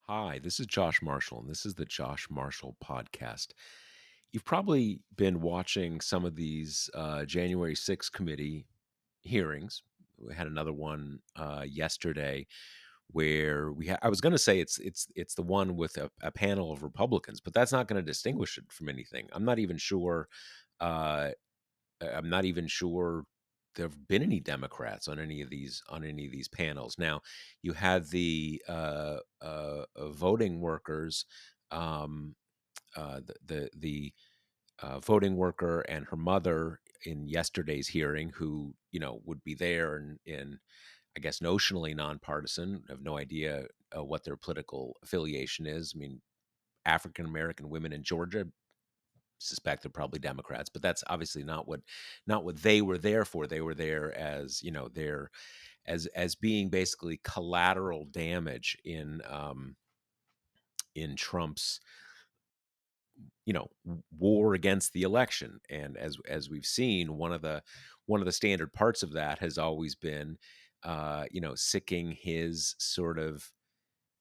Hi, this is Josh Marshall, and this is the Josh Marshall Podcast. You've probably been watching some of these January 6th committee hearings. We had another one yesterday where I was going to say it's the one with a panel of Republicans, but that's not going to distinguish it from anything. I'm not even sure. Uh, I'm not even sure there have been any Democrats on any of these panels. Now, you had the voting workers, um, the voting worker and her mother in yesterday's hearing, who would be there in I guess notionally nonpartisan. I have no idea what their political affiliation is. I mean, African American women in Georgia suspect they're probably Democrats, but that's obviously not what they were there for. They were there as they're as being basically collateral damage in Trump's war against the election. And as we've seen, one of the standard parts of that has always been sicking his sort of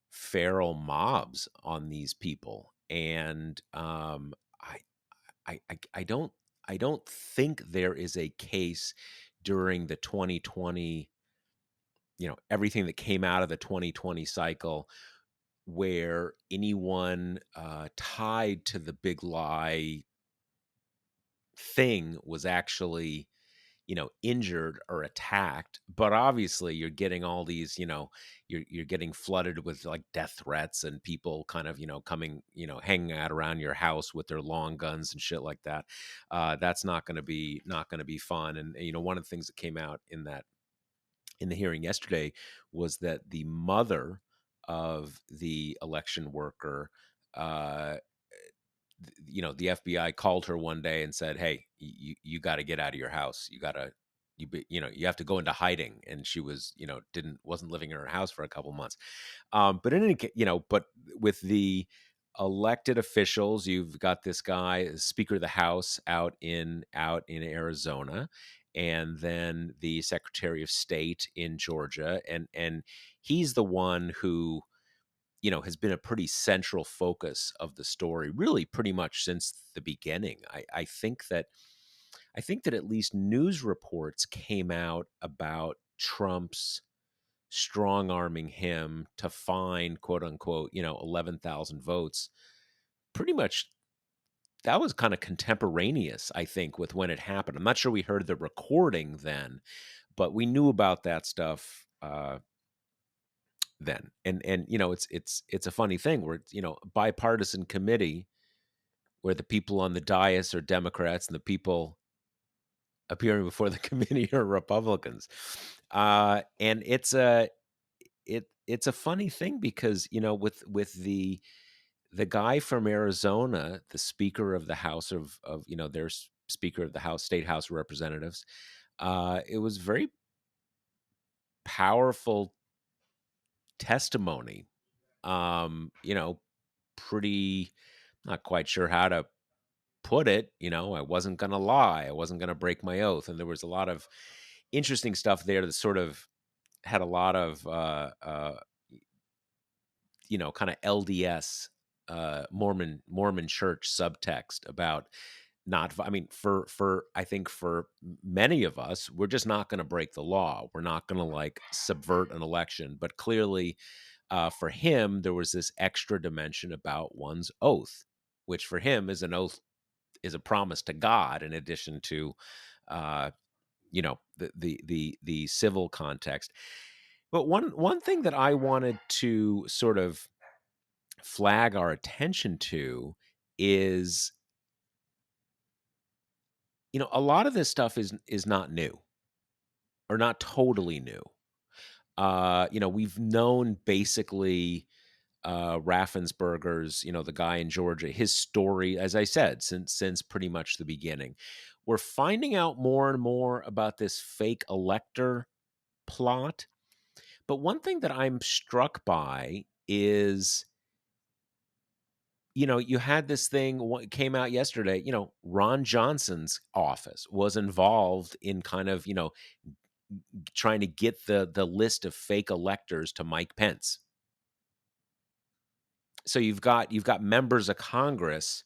feral mobs on these people. And I I don't think there is a case during the 2020, everything that came out of the 2020 cycle where anyone tied to the big lie thing was actually injured or attacked. But obviously you're getting all these, you're getting flooded with like death threats and people kind of coming, hanging out around your house with their long guns and shit like that. That's not going to be fun. And one of the things that came out in the hearing yesterday was that the mother of the election worker, uh the FBI called her one day and said, "Hey, you got to get out of your house. You have to go into hiding." And she was, didn't wasn't living in her house for a couple months. But in any case, but with the elected officials, you've got this guy, Speaker of the House, out in Arizona, and then the Secretary of State in Georgia, and he's the one who has been a pretty central focus of the story, really pretty much since the beginning. I think that at least news reports came out about Trump's strong arming him to find quote unquote 11,000 votes. Pretty much that was kind of contemporaneous, I think, with when it happened. I'm not sure we heard the recording then, but we knew about that stuff then. And it's a funny thing where it's, bipartisan committee where the people on the dais are Democrats and the people appearing before the committee are Republicans. And it's a funny thing because with the guy from Arizona, the Speaker of the House of their Speaker of the House, State House of Representatives, it was very powerful testimony. Pretty, not quite sure how to put it. I wasn't going to lie. I wasn't going to break my oath. And there was a lot of interesting stuff there that sort of had a lot of, kind of LDS, Mormon church subtext about not, I mean, I think for many of us, we're just not going to break the law. We're not going to like subvert an election. But clearly, for him, there was this extra dimension about one's oath, which for him is an oath, is a promise to God in addition to uh, the civil context. But one thing that I wanted to sort of flag our attention to is a lot of this stuff is not new or not totally new. We've known basically Raffensperger's, the guy in Georgia, his story, as I said, since pretty much the beginning. We're finding out more and more about this fake elector plot. But one thing that I'm struck by is, you had this thing what came out yesterday, Ron Johnson's office was involved in kind of, trying to get the list of fake electors to Mike Pence. So you've got members of Congress,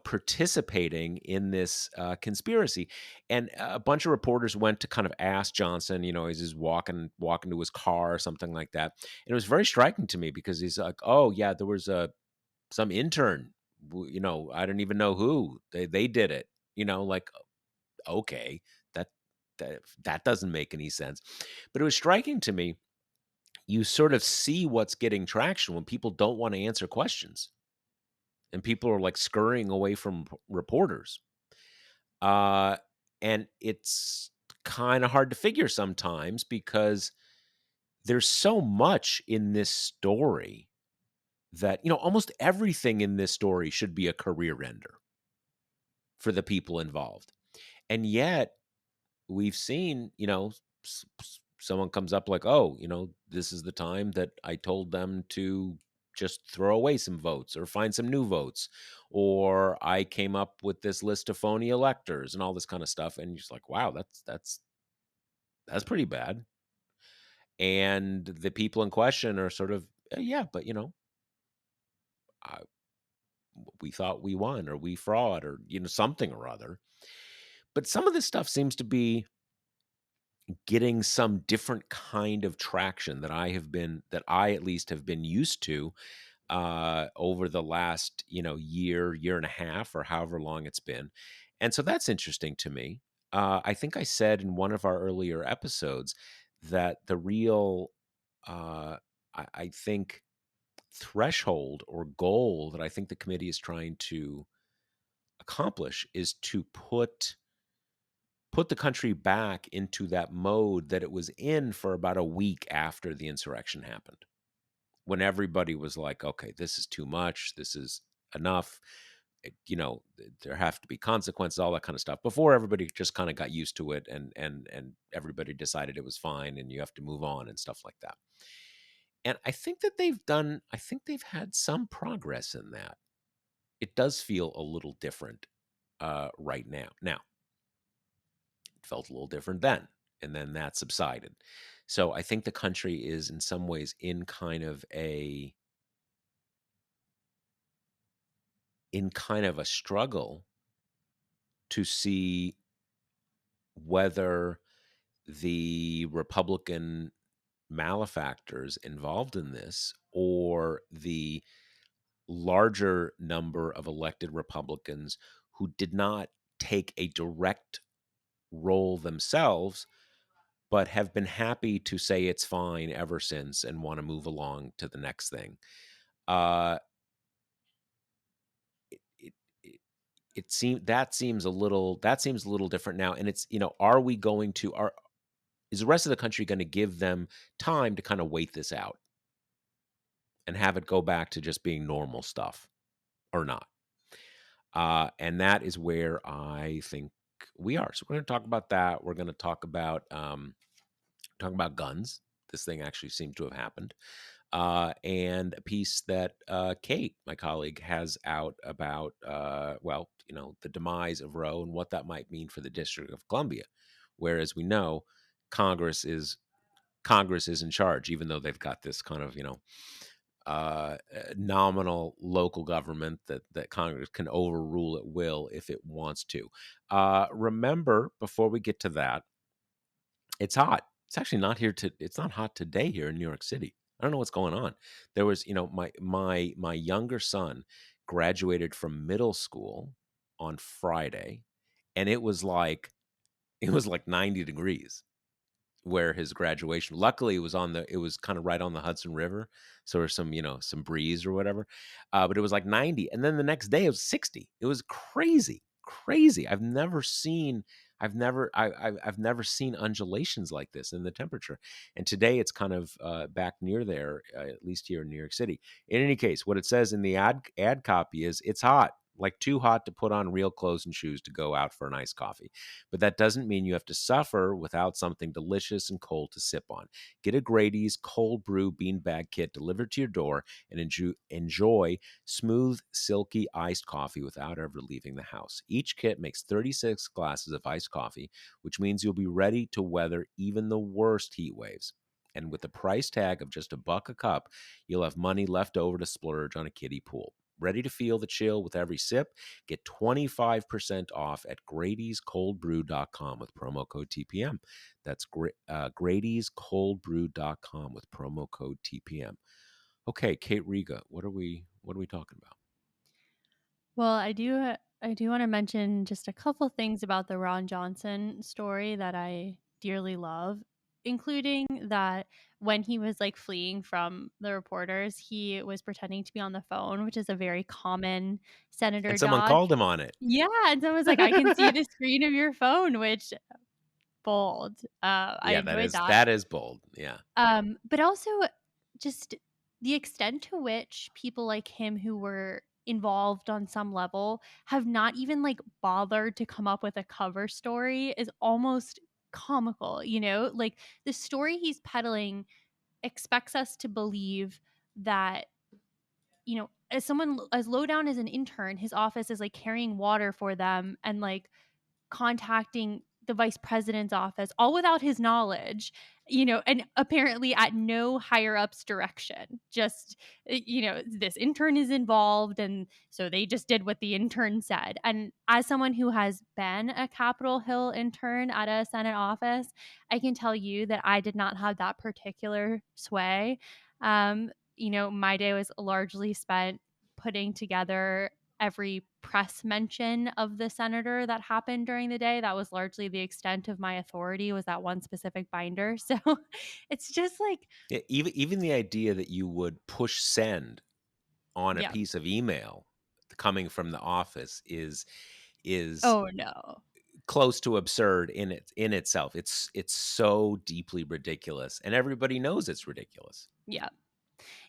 participating in this conspiracy, and a bunch of reporters went to kind of ask Johnson. He's just walking to his car or something like that, and it was very striking to me because he's like, "Oh yeah, there was some intern, I don't even know who they did it." Like, okay, that that doesn't make any sense. But it was striking to me. You sort of see what's getting traction when people don't want to answer questions and people are like scurrying away from reporters. Uh, and it's kind of hard to figure sometimes because there's so much in this story that, almost everything in this story should be a career ender for the people involved. And yet we've seen, someone comes up like, oh, this is the time that I told them to just throw away some votes or find some new votes, or I came up with this list of phony electors and all this kind of stuff. And you're just like, wow, that's pretty bad. And the people in question are sort of, yeah, but I, we thought we won or we fraud or something or other. But some of this stuff seems to be getting some different kind of traction that I at least have been used to over the last, year and a half, or however long it's been. And so that's interesting to me. I think I said in one of our earlier episodes that the real, I think, threshold or goal that I think the committee is trying to accomplish is to put the country back into that mode that it was in for about a week after the insurrection happened, when everybody was like, okay, this is too much, this is enough. There have to be consequences, all that kind of stuff, before everybody just kind of got used to it, and everybody decided it was fine and you have to move on and stuff like that. And I think they've had some progress in that. It does feel a little different right now. It felt a little different then, and then that subsided. So I think the country is in some ways in kind of a struggle to see whether the Republican malefactors involved in this, or the larger number of elected Republicans who did not take a direct role themselves, but have been happy to say it's fine ever since and want to move along to the next thing. Uh, it, it, that seems a little different now, and it's are we going to are is the rest of the country going to give them time to kind of wait this out and have it go back to just being normal stuff, or not? And that is where I think we are. So we're going to talk about that. We're going to talk about guns. This thing actually seems to have happened. And a piece that Kate, my colleague, has out about, the demise of Roe and what that might mean for the District of Columbia. Whereas we know Congress is Congress is in charge, even though they've got this kind of nominal local government that Congress can overrule at will if it wants to. Remember, before we get to that, it's hot. It's actually not here to. It's not hot today here in New York City. I don't know what's going on. There was, my younger son graduated from middle school on Friday, and it was like 90 degrees where his graduation. Luckily, it was kind of right on the Hudson River, so there's some breeze or whatever. But it was like 90, and then the next day it was 60. It was crazy, crazy. I've never seen undulations like this in the temperature. And today it's kind of back near there, at least here in New York City. In any case, what it says in the ad copy is it's hot. Like too hot to put on real clothes and shoes to go out for an iced coffee. But that doesn't mean you have to suffer without something delicious and cold to sip on. Get a Grady's cold brew beanbag kit delivered to your door and enjoy smooth, silky iced coffee without ever leaving the house. Each kit makes 36 glasses of iced coffee, which means you'll be ready to weather even the worst heat waves. And with a price tag of just a buck a cup, you'll have money left over to splurge on a kiddie pool. Ready to feel the chill with every sip? Get 25% off at Grady'sColdBrew.com with promo code TPM. That's Grady'sColdBrew.com with promo code TPM. Okay, Kate Riga, what are we talking about? Well, I do wanna mention just a couple things about the Ron Johnson story that I dearly love, including that when he was, like, fleeing from the reporters, he was pretending to be on the phone, which is a very common senator And someone dodge. called him on it. Yeah, and someone's like, "I can see the screen of your phone," which bold. I Yeah, that enjoyed is that. that is bold. Yeah. But also just the extent to which people like him who were involved on some level have not even like bothered to come up with a cover story is almost comical, you know? Like the story he's peddling expects us to believe that, as someone as low down as an intern, his office is like carrying water for them and like contacting the vice president's office, all without his knowledge, and apparently at no higher up's direction. Just, this intern is involved. And so they just did what the intern said. And as someone who has been a Capitol Hill intern at a Senate office, I can tell you that I did not have that particular sway. My day was largely spent putting together every press mention of the senator that happened during the day. That was largely the extent of my authority, was that one specific binder. So it's just like, Yeah, even the idea that you would push send on a yeah. piece of email coming from the office is Oh no. close to absurd in itself. It's so deeply ridiculous, and everybody knows it's ridiculous. Yeah.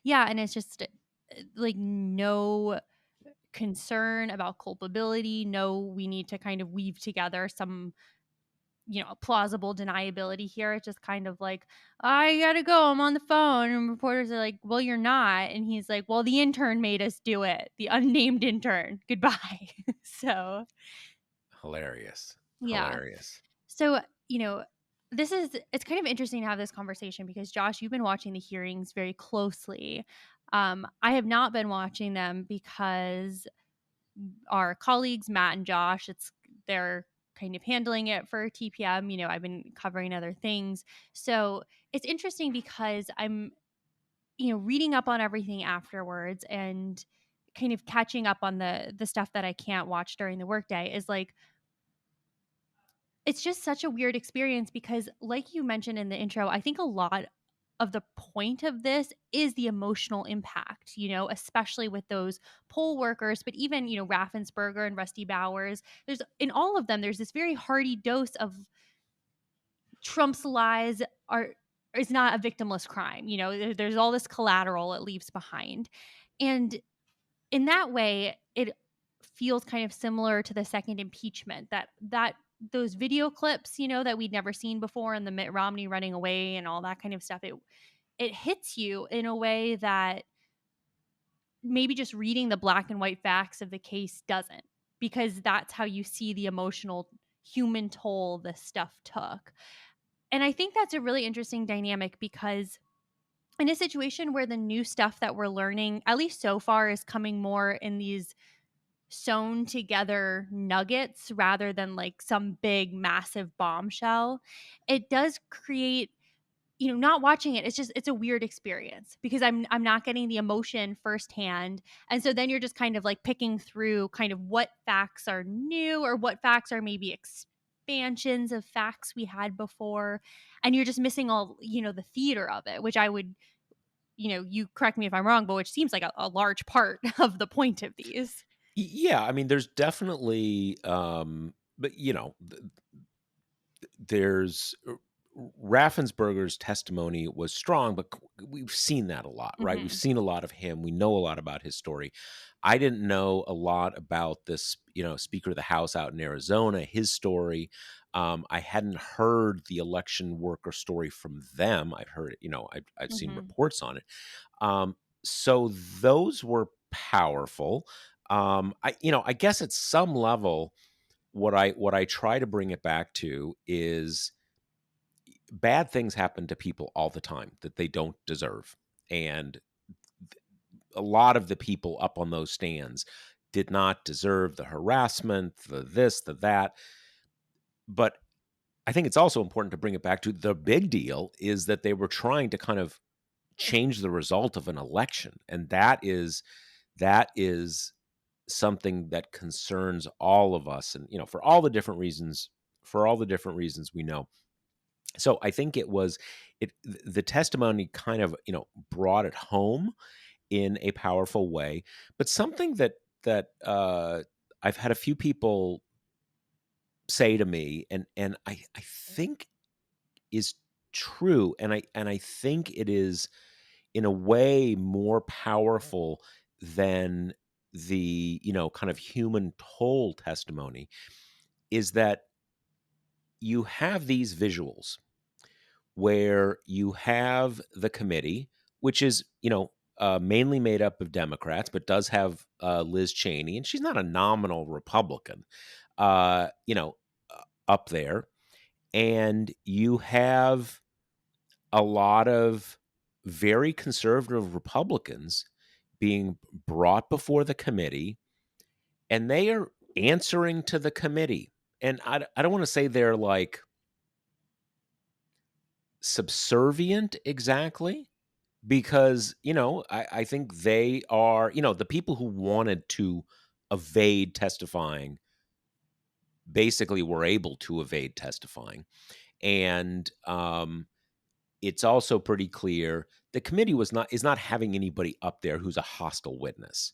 Yeah. And it's just like no concern about culpability. No, we need to kind of weave together some plausible deniability here. It's just kind of like, I gotta go, I'm on the phone. And reporters are like, well, you're not. And he's like, well, the intern made us do it. The unnamed intern. Goodbye. So, Hilarious. yeah. Hilarious. So, it's kind of interesting to have this conversation because Josh, you've been watching the hearings very closely. I have not been watching them because our colleagues, Matt and Josh, they're kind of handling it for TPM. I've been covering other things. So it's interesting because I'm, reading up on everything afterwards and kind of catching up on the stuff that I can't watch during the workday is like it's just such a weird experience because like you mentioned in the intro, I think a lot of the point of this is the emotional impact, especially with those poll workers, but even, Raffensperger and Rusty Bowers. There's in all of them, there's this very hearty dose of Trump's lies are is not a victimless crime. There's all this collateral it leaves behind. And in that way, it feels kind of similar to the second impeachment that those video clips, that we'd never seen before and the Mitt Romney running away and all that kind of stuff. It hits you in a way that maybe just reading the black and white facts of the case doesn't, because that's how you see the emotional human toll this stuff took. And I think that's a really interesting dynamic because in a situation where the new stuff that we're learning, at least so far, is coming more in these sewn together nuggets rather than like some big massive bombshell, it does create, not watching it, it's a weird experience because I'm not getting the emotion firsthand. And so then you're just kind of like picking through kind of what facts are new or what facts are maybe expansions of facts we had before. And you're just missing all, the theater of it, which I would, you correct me if I'm wrong, but which seems like a large part of the point of these. Yeah, I mean, there's definitely, but there's Raffensperger's testimony was strong, but we've seen that a lot, right? We've Hmm. seen a lot of him. We know a lot about his story. I didn't know a lot about this, Speaker of the House out in Arizona, his story. I hadn't heard the election worker story from them. I've heard it, I've seen Hmm. reports on it. Um, so those were powerful. I guess at some level, what I try to bring it back to is bad things happen to people all the time that they don't deserve. And a lot of the people up on those stands did not deserve the harassment, the this, the that. But I think it's also important to bring it back to the big deal is that they were trying to kind of change the result of an election. And that is something that concerns all of us. And, for all the different reasons we know. So I think the testimony kind of, brought it home in a powerful way. But something that I've had a few people say to me, and I think is true, and I think it is in a way more powerful than the kind of human toll testimony, is that you have these visuals where you have the committee, which is mainly made up of Democrats, but does have Liz Cheney, and she's not a nominal Republican, uh, you know, up there, and you have a lot of very conservative Republicans being brought before the committee, and they are answering to the committee. And I don't want to say they're like subservient exactly, because I think they are, the people who wanted to evade testifying basically were able to evade testifying. And it's also pretty clear the committee is not having anybody up there who's a hostile witness.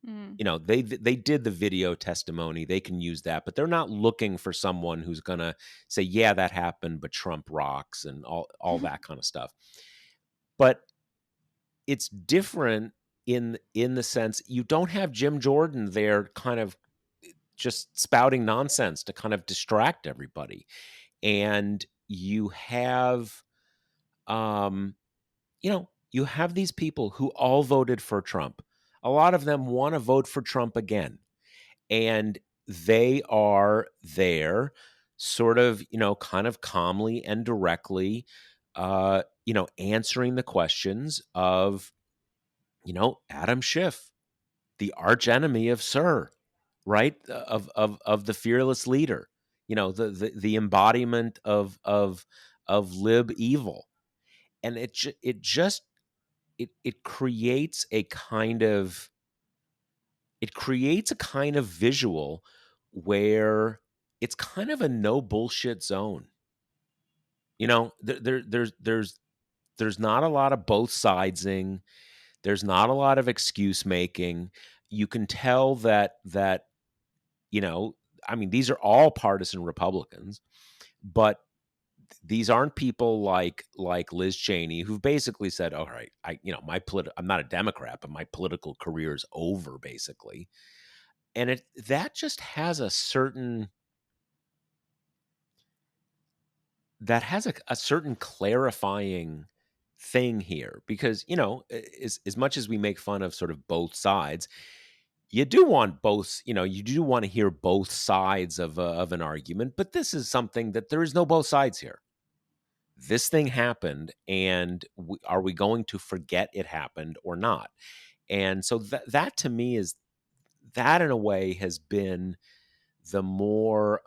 Mm. They did the video testimony, they can use that, but they're not looking for someone who's gonna say, yeah, that happened, but Trump rocks, and all that kind of stuff. But it's different in the sense you don't have Jim Jordan there kind of just spouting nonsense to kind of distract everybody. And you have um you have these people who all voted for Trump. A lot of them want to vote for Trump again. And they are there sort of, kind of calmly and directly answering the questions of Adam Schiff, the arch enemy of Sir, right? Of the fearless leader, the embodiment of lib evil. And it creates a kind of visual where it's kind of a no bullshit zone. There's not a lot of both sidesing. There's not a lot of excuse making. You can tell that you know, I mean, these are all partisan Republicans, but these aren't people like Liz Cheney, who've basically said, "All right, I'm not a Democrat, but my political career is over," basically. And that just has a certain clarifying thing here, because as much as we make fun of sort of both sides, you do want both, you do want to hear both sides of an argument, but this is something that there is no both sides here. This thing happened, and are we going to forget it happened or not? And so that to me is, that in a way has been the more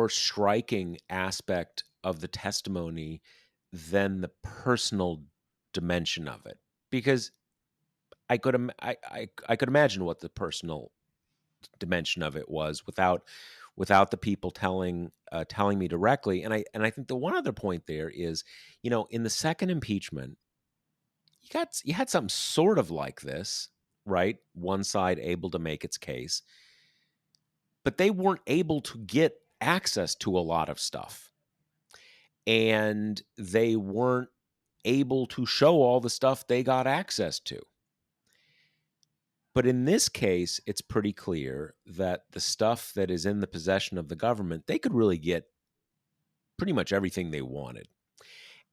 striking aspect of the testimony than the personal dimension of it, because I could imagine what the personal dimension of it was without the people telling me directly. And I think the one other point there is, in the second impeachment, you had something sort of like this, right? One side able to make its case, but they weren't able to get access to a lot of stuff, and they weren't able to show all the stuff they got access to. But in this case, it's pretty clear that the stuff that is in the possession of the government, they could really get pretty much everything they wanted.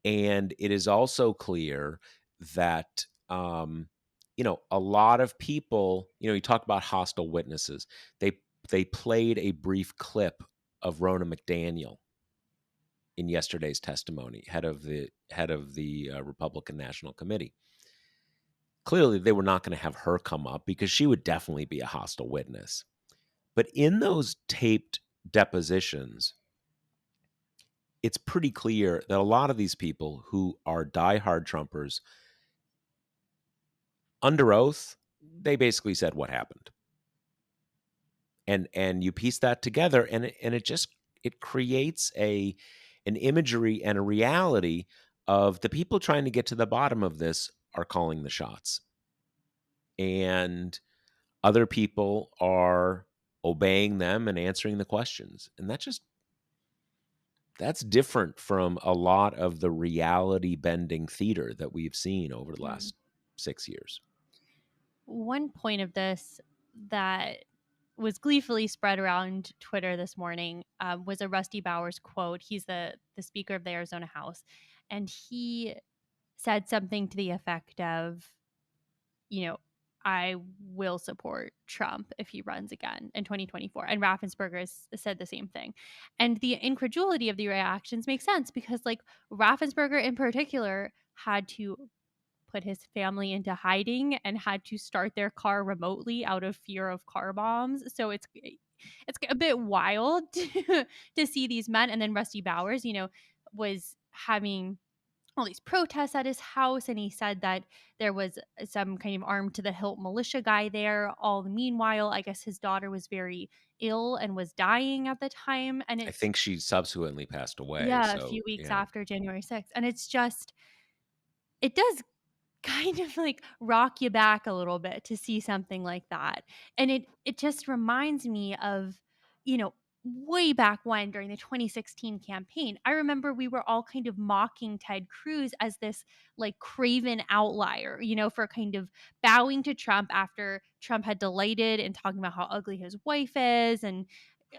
And it is also clear that, a lot of people, you talk about hostile witnesses. They played a brief clip of Ronna McDaniel in yesterday's testimony, head of the Republican National Committee. Clearly, they were not going to have her come up because she would definitely be a hostile witness. But in those taped depositions, it's pretty clear that a lot of these people who are diehard Trumpers, under oath, they basically said what happened. And you piece that together, and it creates an imagery and a reality of the people trying to get to the bottom of this are calling the shots. And other people are obeying them and answering the questions. And that's different from a lot of the reality bending theater that we've seen over the last 6 years. One point of this that was gleefully spread around Twitter this morning was a Rusty Bowers quote. He's the Speaker of the Arizona House, and he said something to the effect of, I will support Trump if he runs again in 2024. And Raffensperger has said the same thing. And the incredulity of the reactions makes sense because, like, Raffensperger in particular had to put his family into hiding and had to start their car remotely out of fear of car bombs. So it's a bit wild to see these men. And then Rusty Bowers, was having all these protests at his house, and he said that there was some kind of armed to the hilt militia guy there. All the meanwhile, I guess his daughter was very ill and was dying at the time, and I it's think she subsequently passed away. yeah, a So, few weeks after January 6th, and it's just it does kind of like rock you back a little bit to see something like that. And it just reminds me of, you know, way back when during the 2016 campaign. I remember we were all kind of mocking Ted Cruz as this like craven outlier, for kind of bowing to Trump after Trump had delighted and talking about how ugly his wife is and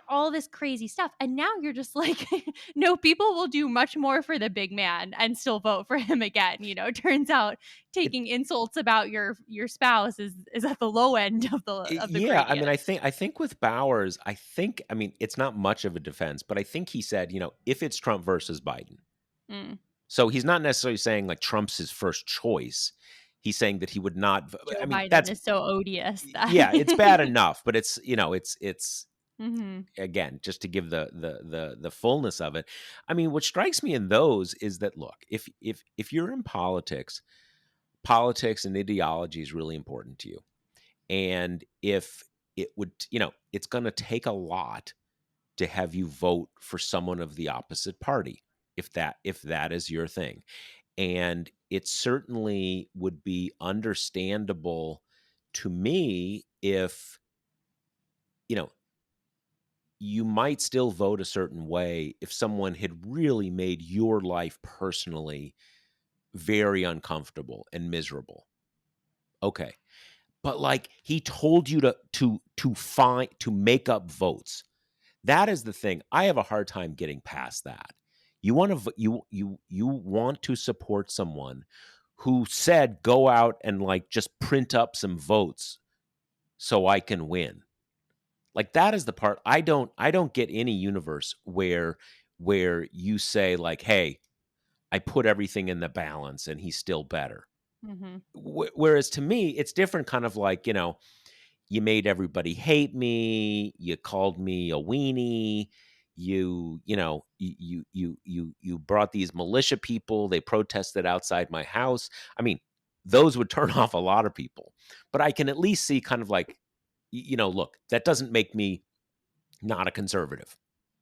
all this crazy stuff. And now you're just like, no, people will do much more for the big man and still vote for him again. Turns out it, taking insults about your spouse is at the low end of the yeah, I gradient. mean, I think with Bowers, I mean, it's not much of a defense, but I think he said, if it's Trump versus Biden. Mm. So he's not necessarily saying like Trump's his first choice. He's saying that he would not. I Joe mean, Biden is so odious that yeah, it's bad enough, but it's hmm again, just to give the fullness of it. I mean, what strikes me in those is that, look, if you're in politics and ideology is really important to you, and if it would, it's going to take a lot to have you vote for someone of the opposite party, if that is your thing. And it certainly would be understandable to me if, you know you might still vote a certain way if someone had really made your life personally very uncomfortable and miserable. Okay. But like he told you to make up votes. That is the thing. I have a hard time getting past that. You want to you want to support someone who said go out and like just print up some votes so I can win. Like that is the part I don't get any universe where you say like, "Hey, I put everything in the balance and he's still better." hmm Whereas to me, it's different kind of like, you made everybody hate me, you called me a weenie, you brought these militia people, they protested outside my house. I mean, those would turn off a lot of people. But I can at least see kind of like, look, that doesn't make me not a conservative.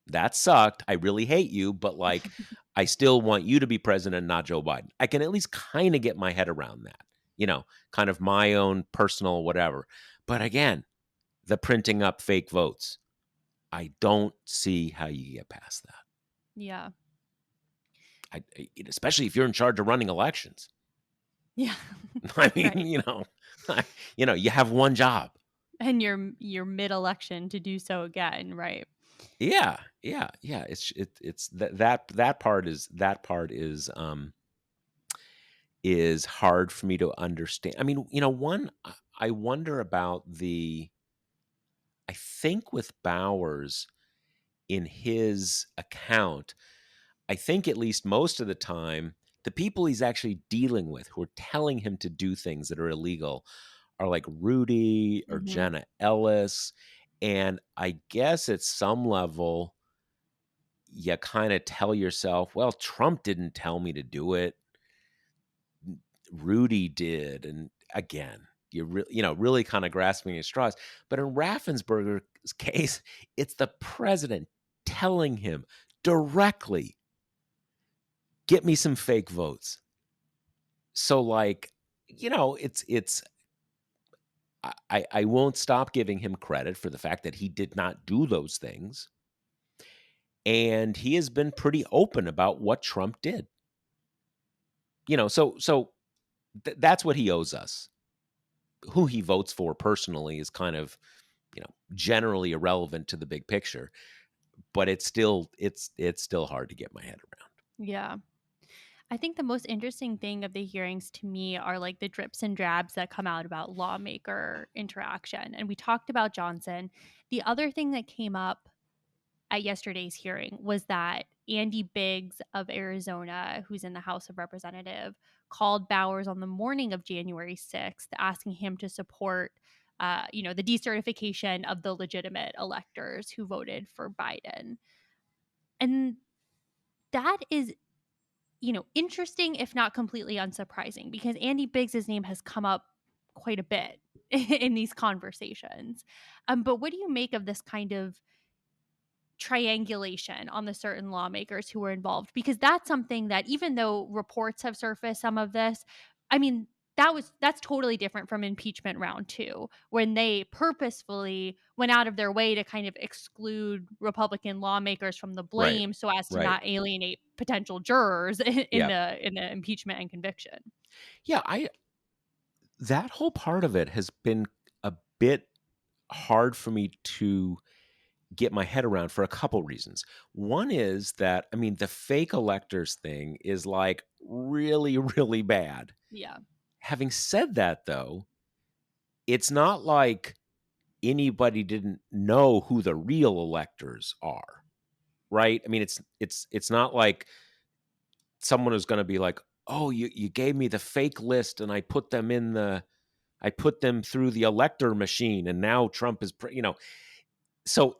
That sucked. I really hate you, but like, I still want you to be president, not Joe Biden. I can at least kind of get my head around that, kind of my own personal whatever. But again, the printing up fake votes, I don't see how you get past that. Yeah. Especially if you're in charge of running elections. Yeah. I mean, Right. you have one job. And you're mid-election to do so again, right? Yeah, yeah, yeah. It's that part is hard for me to understand. I mean, I wonder about I think with Bowers, in his account, I think at least most of the time, the people he's actually dealing with who are telling him to do things that are illegal are like Rudy or Mhm. Jenna Ellis. And I guess at some level, you kind of tell yourself, well, Trump didn't tell me to do it. Rudy did. And again, really kind of grasping at straws. But in Raffensperger's case, it's the president telling him directly, get me some fake votes. So like, it's I won't stop giving him credit for the fact that he did not do those things. And he has been pretty open about what Trump did. So that's what he owes us. Who he votes for personally is kind of, generally irrelevant to the big picture, but it's still hard to get my head around. Yeah. I think the most interesting thing of the hearings to me are like the drips and drabs that come out about lawmaker interaction. And we talked about Johnson. The other thing that came up at yesterday's hearing was that Andy Biggs of Arizona, who's in the House of Representative, called Bowers on the morning of January 6th, asking him to support, the decertification of the legitimate electors who voted for Biden. And that is, interesting, if not completely unsurprising, because Andy Biggs's name has come up quite a bit in these conversations. But what do you make of this kind of triangulation on the certain lawmakers who were involved? Because that's something that, even though reports have surfaced some of this, I mean, that's totally different from impeachment round 2, when they purposefully went out of their way to kind of exclude Republican lawmakers from the Right. blame so as to Right. not alienate potential jurors in Yeah. the impeachment and conviction. Yeah, I that whole part of it has been a bit hard for me to get my head around for a couple reasons. One is that, I mean, the fake electors thing is like really, really bad. Yeah. Having said that, though, it's not like anybody didn't know who the real electors are, right? I mean, it's not like someone is going to be like, "Oh, you gave me the fake list and I put them through the elector machine and now Trump is, so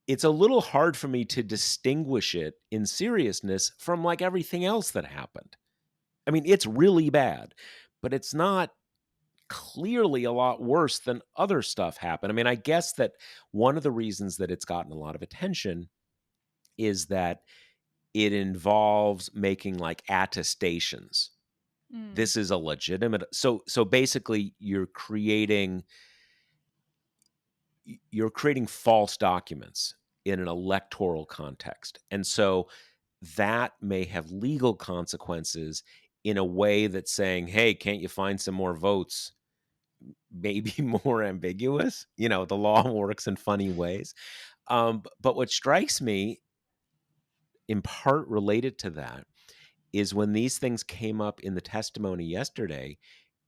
it's a little hard for me to distinguish it in seriousness from like everything else that happened. I mean, it's really bad, but it's not clearly a lot worse than other stuff happened. I mean, I guess that one of the reasons that it's gotten a lot of attention is that it involves making like attestations. Mm. This is a legitimate, so basically you're creating false documents in an electoral context. And so that may have legal consequences in a way that's saying, "Hey, can't you find some more votes?" Maybe more ambiguous. The law works in funny ways. But what strikes me, in part related to that, is when these things came up in the testimony yesterday,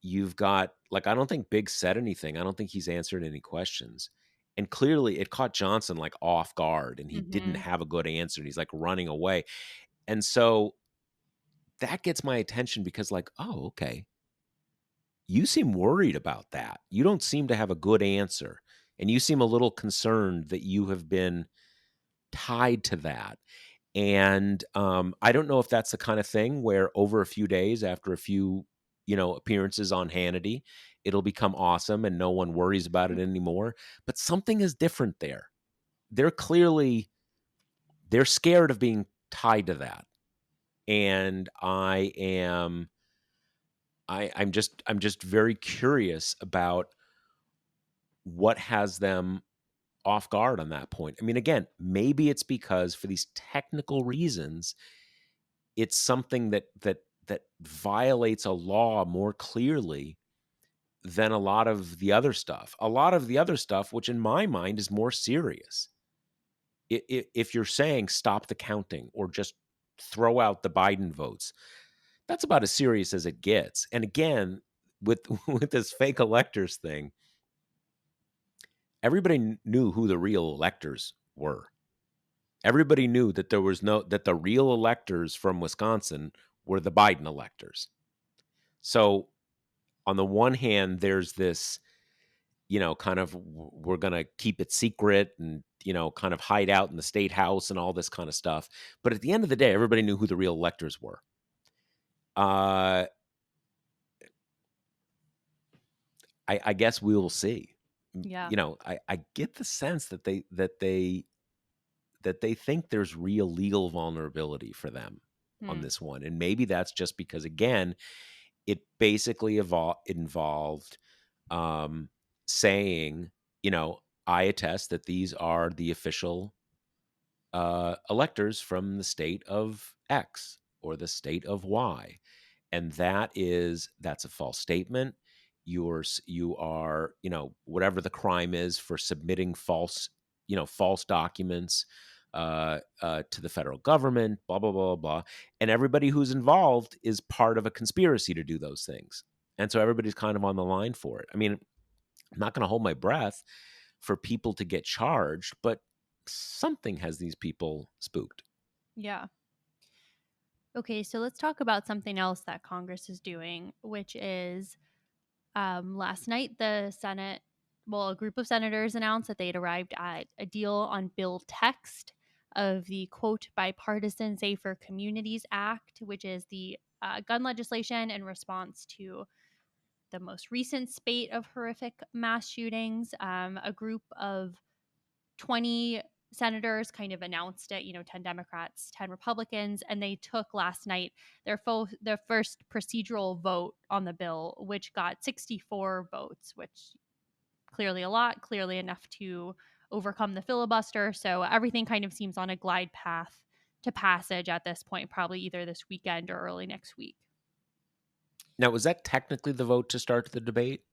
you've got like, I don't think Biggs said anything. I don't think he's answered any questions. And clearly it caught Johnson like off guard and he didn't Mhm. have a good answer and he's like running away. And so that gets my attention because like, oh, okay. You seem worried about that. You don't seem to have a good answer. And you seem a little concerned that you have been tied to that. And I don't know if that's the kind of thing where over a few days, after a few, appearances on Hannity, it'll become awesome and no one worries about it anymore. But something is different there. They're clearly they're scared of being tied to that. And I'm just very curious about what has them off guard on that point. I mean, again, maybe it's because for these technical reasons, it's something that violates a law more clearly than a lot of the other stuff. A lot of the other stuff, which in my mind is more serious. If you're saying stop the counting or just throw out the Biden votes, that's about as serious as it gets. And again, with with this fake electors thing, everybody knew who the real electors were. Everybody knew that that the real electors from Wisconsin were the Biden electors. So on the one hand, there's this, kind of we're going to keep it secret and, kind of hide out in the state house and all this kind of stuff. But at the end of the day, everybody knew who the real electors were. Uh, I guess we will see. Yeah. I get the sense that they think there's real legal vulnerability for them on Hmm. this one, and maybe that's just because, again, it basically involved um, saying, I attest that these are the official electors from the state of X or the state of Y, and that's a false statement. You are, whatever the crime is for submitting false documents to the federal government, blah blah blah blah, and everybody who's involved is part of a conspiracy to do those things, and so everybody's kind of on the line for it. I mean, I'm not going to hold my breath for people to get charged, but something has these people spooked. Yeah. Okay, so let's talk about something else that Congress is doing, which is last night the Senate, well, a group of senators announced that they had arrived at a deal on bill text of the quote bipartisan Safer Communities Act, which is the gun legislation in response to the most recent spate of horrific mass shootings. A group of 20 senators kind of announced it, 10 Democrats, 10 Republicans, and they took last night their first procedural vote on the bill, which got 64 votes, which clearly a lot, clearly enough to overcome the filibuster. So everything kind of seems on a glide path to passage at this point, probably either this weekend or early next week. Now, was that technically the vote to start the debate,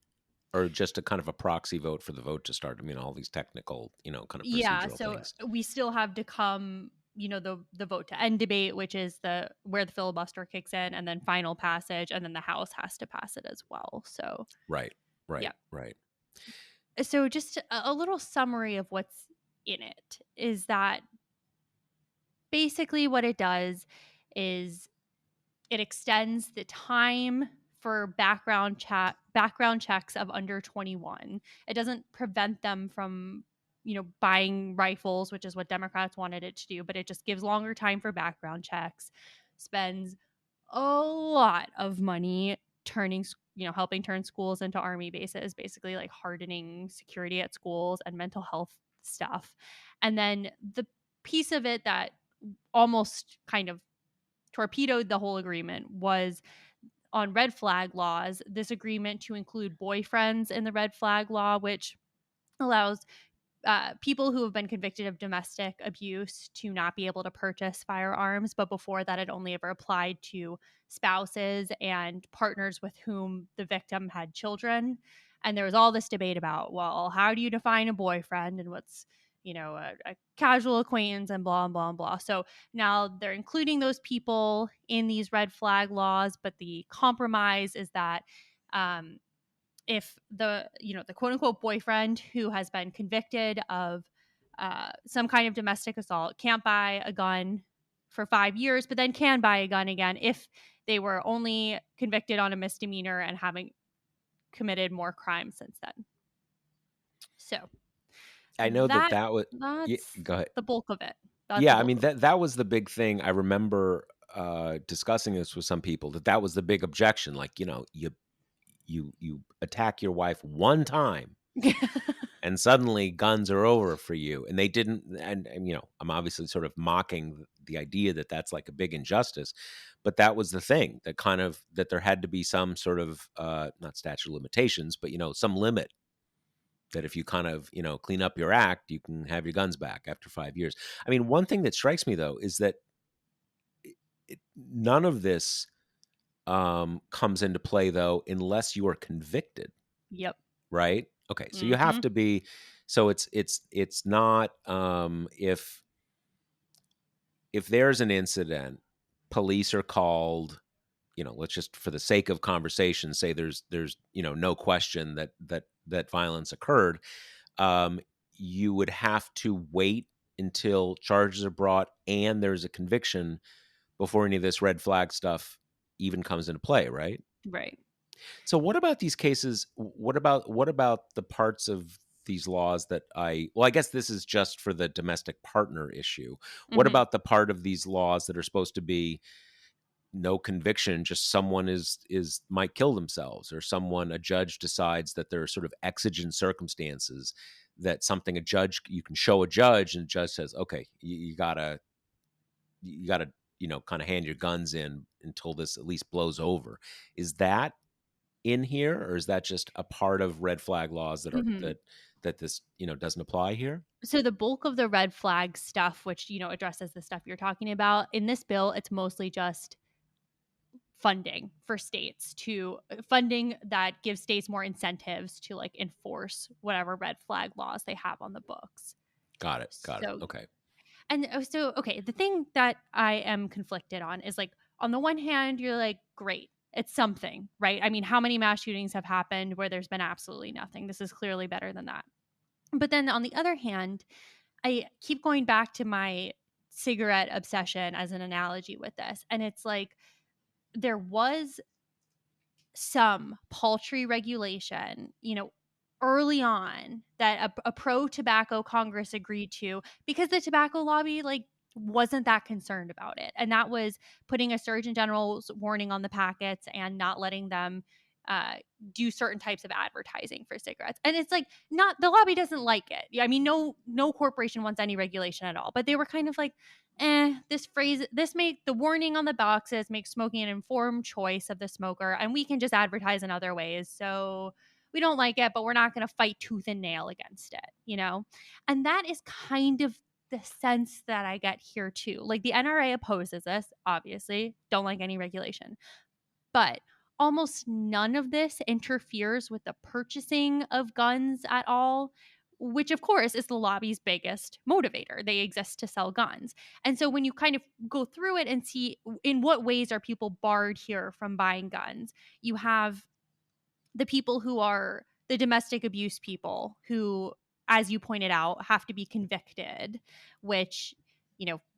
or just a kind of a proxy vote for the vote to start? I mean, all these technical, kind of Yeah, procedural so things. we still have to come, the vote to end debate, which is the where the filibuster kicks in, and then final passage, and then the House has to pass it as well. So Right, yeah. right, right. So just a little summary of what's in it is that basically what it does is it extends the time for background checks of under 21. It doesn't prevent them from, buying rifles, which is what Democrats wanted it to do, but it just gives longer time for background checks. Spends a lot of money helping turn schools into army bases, basically like hardening security at schools and mental health stuff. And then the piece of it that almost kind of torpedoed the whole agreement was on red flag laws, this agreement to include boyfriends in the red flag law, which allows people who have been convicted of domestic abuse to not be able to purchase firearms. But before that, it only ever applied to spouses and partners with whom the victim had children. And there was all this debate about, well, how do you define a boyfriend and what's, a casual acquaintance and blah, blah, blah. So now they're including those people in these red flag laws. But the compromise is that um, if the quote unquote boyfriend who has been convicted of some kind of domestic assault can't buy a gun for 5 years, but then can buy a gun again if they were only convicted on a misdemeanor and haven't committed more crimes since then. So I know that that that was. Yeah, that's go ahead. the bulk of it. That's the Yeah, I bulk mean of it. that was the big thing. I remember discussing this with some people that was the big objection. Like, you attack your wife one time, and suddenly guns are over for you, and they didn't. And I'm obviously sort of mocking the idea that that's like a big injustice, but that was the thing, that kind of that there had to be some sort of not statute of limitations, but some limit, that if you kind of clean up your act, you can have your guns back after 5 years. I mean, one thing that strikes me though is that none of this comes into play though unless you are convicted, Yep. right? Okay, so you have Mm-hmm. to be. So it's not if there's an incident, police are called. Let's just, for the sake of conversation, say there's no question that violence occurred. Um, you would have to wait. until charges are brought and there's a conviction before any of this red flag stuff even comes into play, right? Right. So what about these cases? What about the parts of these laws that I guess this is just for the domestic partner issue. What Mhm. about the part of these laws that are supposed to be no conviction, just someone is might kill themselves, or someone a judge decides that there are sort of exigent circumstances that something a judge you can show a judge, and the judge says, okay, you gotta kind of hand your guns in until this at least blows over. Is that in here, or is that just a part of red flag laws that are Mhm. that this doesn't apply here? So the bulk of the red flag stuff, which, addresses the stuff you're talking about, in this bill, it's mostly just funding for states to funding that gives states more incentives to like enforce whatever red flag laws they have on the books. Got it, So okay. okay, the thing that I am conflicted on is like on the one hand, you're like, great, it's something, right? I mean, how many mass shootings have happened where there's been absolutely nothing? This is clearly better than that. But then on the other hand, I keep going back to my cigarette obsession as an analogy with this. And it's like there was some paltry regulation, early on that a pro tobacco Congress agreed to because the tobacco lobby like wasn't that concerned about it. And that was putting a surgeon general's warning on the packets and not letting them uh, do certain types of advertising for cigarettes. And it's like not the lobby doesn't like it. Yeah, I mean, no corporation wants any regulation at all. But they were kind of like, this phrase, this make the warning on the boxes makes smoking an informed choice of the smoker, and we can just advertise in other ways. So we don't like it, but we're not going to fight tooth and nail against it. And that is kind of the sense that I get here too. Like the NRA opposes this, obviously, don't like any regulation, but almost none of this interferes with the purchasing of guns at all, which of course is the lobby's biggest motivator. They exist to sell guns. And so when you kind of go through it and see in what ways are people barred here from buying guns, you have the people who are the domestic abuse people who, as you pointed out, have to be convicted, which,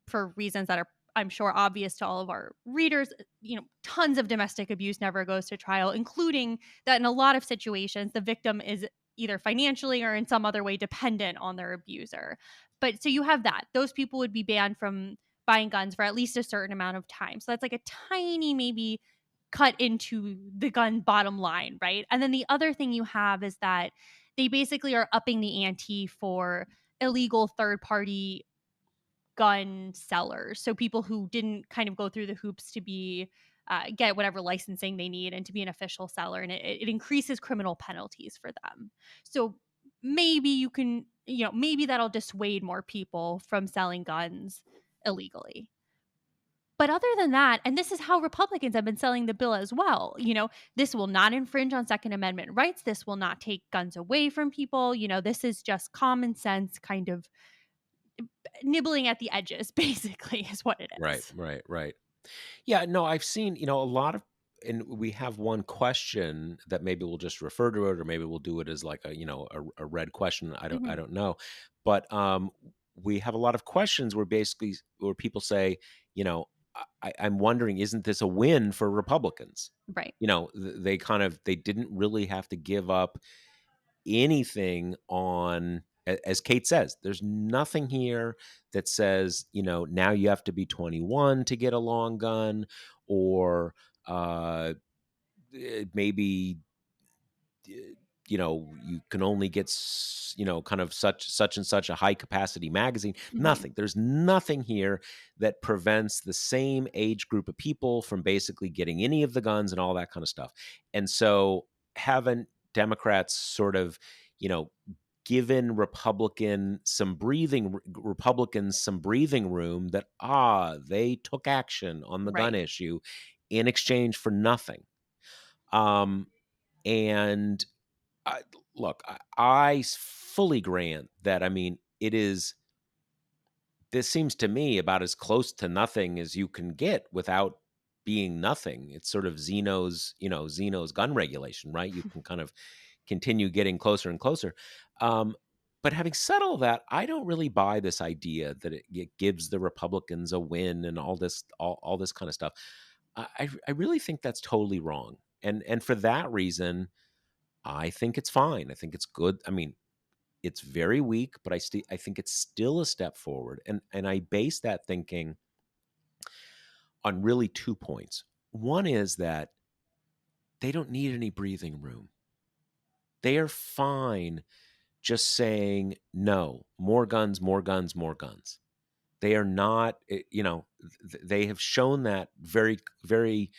for reasons that are, I'm sure, obvious to all of our readers, tons of domestic abuse never goes to trial, including that in a lot of situations, the victim is either financially or in some other way dependent on their abuser. But so you have that. Those people would be banned from buying guns for at least a certain amount of time. So that's like a tiny, maybe cut into the gun bottom line, right? And then the other thing you have is that they basically are upping the ante for illegal third party gun sellers. So people who didn't kind of go through the hoops to be get whatever licensing they need and to be an official seller, and it increases criminal penalties for them. So maybe you can, maybe that'll dissuade more people from selling guns illegally. But other than that, and this is how Republicans have been selling the bill as well, this will not infringe on Second Amendment rights. This will not take guns away from people. This is just common sense kind of nibbling at the edges, basically, is what it Right, is. right, right. Yeah, no, I've seen, a lot of, and we have one question that maybe we'll just refer to it, or maybe we'll do it as like a red question. I Mhm. don't know. But we have a lot of questions where basically where people say, you know, I'm wondering, isn't this a win for Republicans? Right. They didn't really have to give up anything on, as Kate says, there's nothing here that says, now you have to be 21 to get a long gun, or maybe you can only get kind of such and such a high capacity magazine. Mhm. Nothing, there's nothing here that prevents the same age group of people from basically getting any of the guns and all that kind of stuff. And so haven't Democrats sort of you know given Republicans some breathing room, that they took action on the gun Right. issue in exchange for nothing. um and I, look, I fully grant that. I mean, this seems to me about as close to nothing as you can get without being nothing. It's sort of Zeno's gun regulation, right? You can kind of continue getting closer and closer. Um, But having said all that, I don't really buy this idea that it gives the Republicans a win and all this kind of stuff. I really think that's totally wrong. And for that reason, I think it's fine. I think it's good. I mean, it's very weak, but I think it's still a step forward. And I base that thinking on really 2 points. One is that they don't need any breathing room. They are fine just saying, "No, more guns, more guns, more guns." They are not, they have shown that very, very,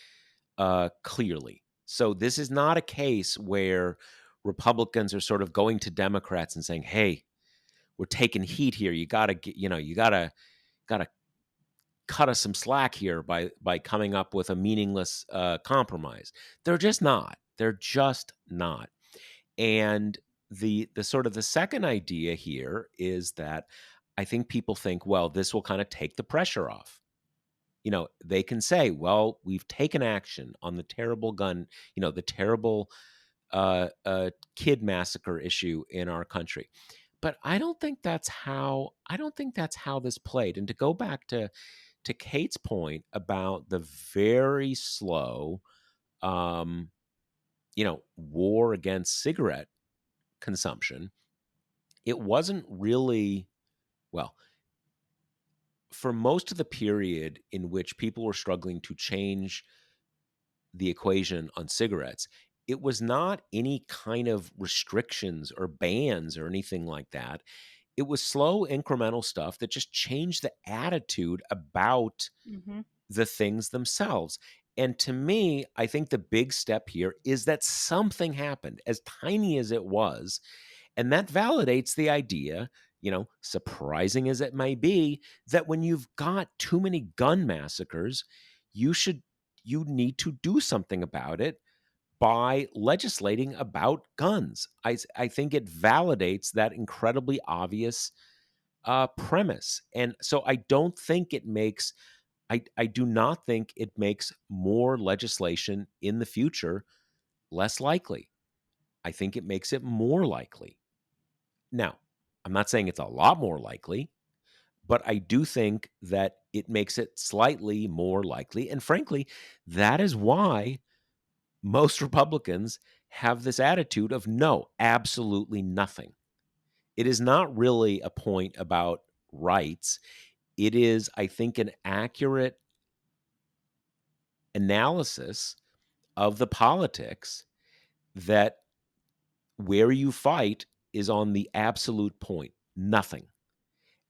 clearly. So this is not a case where Republicans are sort of going to Democrats and saying, "Hey, we're taking heat here. You gotta get, you gotta cut us some slack here by coming up with a meaningless compromise." They're just not. They're just not. And the sort of the second idea here is that I think people think, well, this will kind of take the pressure off. They can say, well, we've taken action on the terrible the terrible kid massacre issue in our country. But I don't think that's how this played. And to go back to Kate's point about the very slow, um, war against cigarette consumption, it wasn't really, well, for most of the period in which people were struggling to change the equation on cigarettes, it was not any kind of restrictions or bans or anything like that. It was slow incremental stuff that just changed the attitude about Hmm. the things themselves. And to me, I think the big step here is that something happened, as tiny as it was. And that validates the idea, surprising as it may be, that when you've got too many gun massacres, you should you need to do something about it by legislating about guns. I think it validates that incredibly obvious premise. And so I do not think it makes more legislation in the future less likely. I think it makes it more likely. Now, I'm not saying it's a lot more likely, but I do think that it makes it slightly more likely. And frankly, that is why most Republicans have this attitude of no, absolutely nothing. It is not really a point about rights. It is, I think, an accurate analysis of the politics that where you fight is on the absolute point, nothing.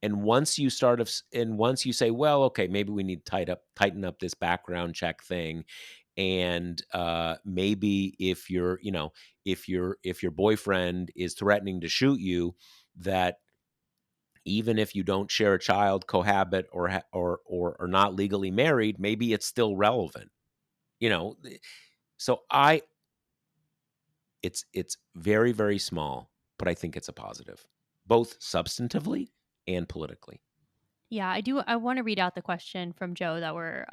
And once you say, well, okay, maybe we need to tighten up this background check thing, and maybe if your boyfriend is threatening to shoot you, that even if you don't share a child, cohabit, or are not legally married, maybe it's still relevant. You know, so it's very, very small, but I think it's a positive, both substantively and politically. Yeah, I do. I want to read out the question from Joe that we're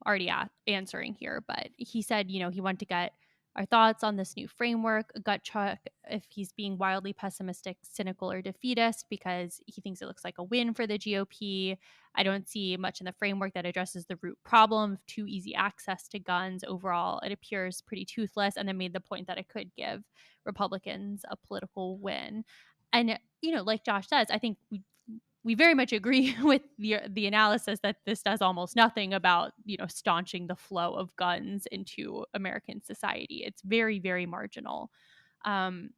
already answering here, but he said, he wanted to get our thoughts on this new framework, a gut check if he's being wildly pessimistic, cynical, or defeatist because he thinks it looks like a win for the GOP. I don't see much in the framework that addresses the root problem of too easy access to guns. Overall, it appears pretty toothless, and then made the point that it could give Republicans a political win. And like Josh says, I think we very much agree with the analysis that this does almost nothing about staunching the flow of guns into American society. It's very, very marginal. um,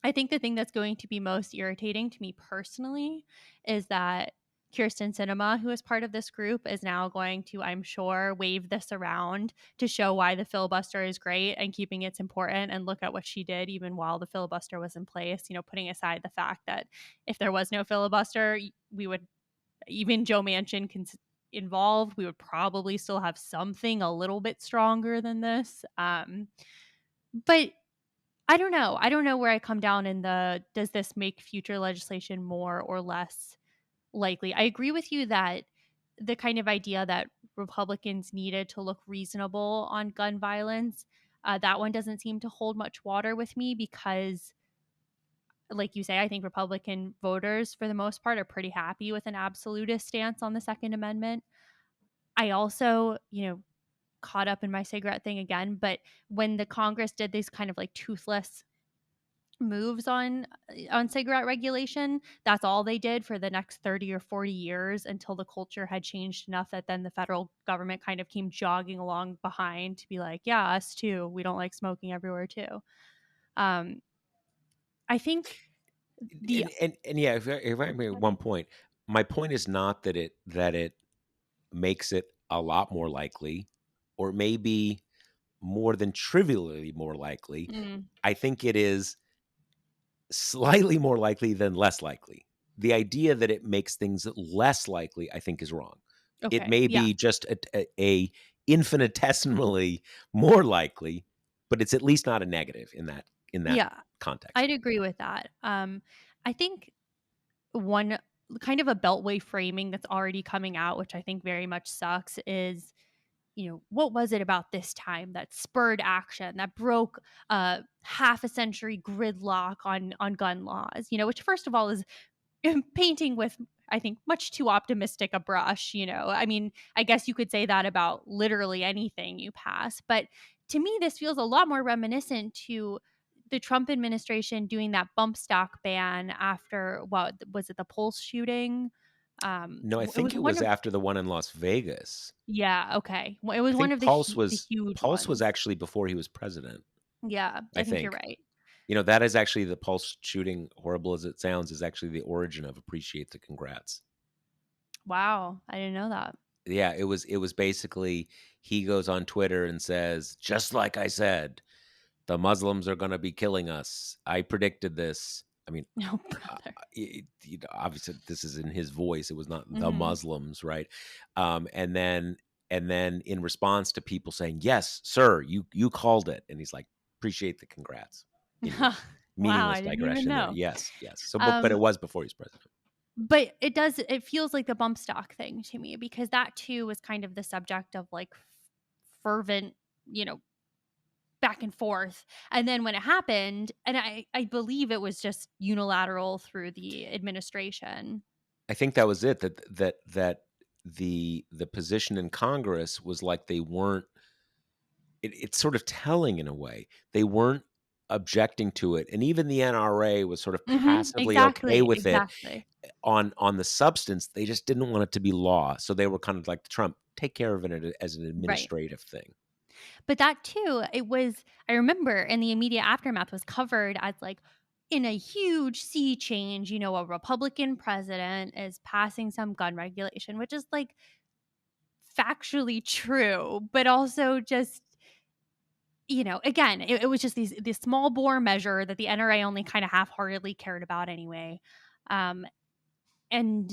I think the thing that's going to be most irritating to me personally is that Kirsten Sinema, who is part of this group, is now going to, I'm sure, wave this around to show why the filibuster is great and keeping it's important. And look at what she did even while the filibuster was in place, putting aside the fact that if there was no filibuster, we would, even Joe Manchin involved, we would probably still have something a little bit stronger than this. But I don't know. I don't know where I come down in the does this make future legislation more or less likely? I agree with you that the kind of idea that Republicans needed to look reasonable on gun violence, that one doesn't seem to hold much water with me because like you say, I think Republican voters, for the most part, are pretty happy with an absolutist stance on the Second Amendment. I also, caught up in my cigarette thing again, but when the Congress did these kind of like toothless moves on cigarette regulation, that's all they did for the next 30 or 40 years until the culture had changed enough that then the federal government kind of came jogging along behind to be like, yeah, us too. We don't like smoking everywhere too. Um, I think the And yeah, if I make one point, my point is not that it makes it a lot more likely, or maybe more than trivially more likely. mm, I think it is slightly more likely than less likely. The idea that it makes things less likely, I think, is wrong. It okay, may yeah, be just a infinitesimally more likely, but it's at least not a negative in that yeah, context. I'd agree with that. I think one kind of a beltway framing that's already coming out, which I think very much sucks, is what was it about this time that spurred action that broke half a century gridlock on gun laws? Which first of all is painting with, I think, much too optimistic a brush. I mean, I guess you could say that about literally anything you pass, but to me, this feels a lot more reminiscent to the Trump administration doing that bump stock ban after, what was it, the Pulse shooting? No, I It think was it one was of, after the one in Las Vegas. yeah, okay. Well, it was I one think of the huge Pulse was ones. actually before he was president, Yeah, I I think you're think. right. That is actually the Pulse shooting, horrible as it sounds, is actually the origin of Appreciate the Congrats. Wow, I didn't know that. Yeah, it was basically he goes on Twitter and says, "Just like I said, the Muslims are gonna be killing us. I predicted this." I mean, No, brother. obviously this is in his voice. It was not the Mhm. Muslims, right? And then in response to people saying, "Yes, sir, you called it," and he's like, "Appreciate the congrats." Wow, I Meaningless didn't even digression there. know. Yes, yes. So, but it Um, was before he's president. but it feels like the bump stock thing to me because that too was kind of the subject of like fervent, you know, back and forth. And then when it happened, and I believe it was just unilateral through the administration. I think that was it. That the position in Congress was like they weren't. It's sort of telling in a way they weren't objecting to it, and even the NRA was sort of Mhm, passively okay exactly, with it. exactly. On the substance, they just didn't want it to be law, so they were kind of like Trump, take care of it as an Right. administrative thing. But that too, it was, I remember in the immediate aftermath was covered as like in a huge sea change, a Republican president is passing some gun regulation, which is like factually true, but also just, again, it was just this small bore measure that the NRA only kind of half-heartedly cared about anyway. Um, and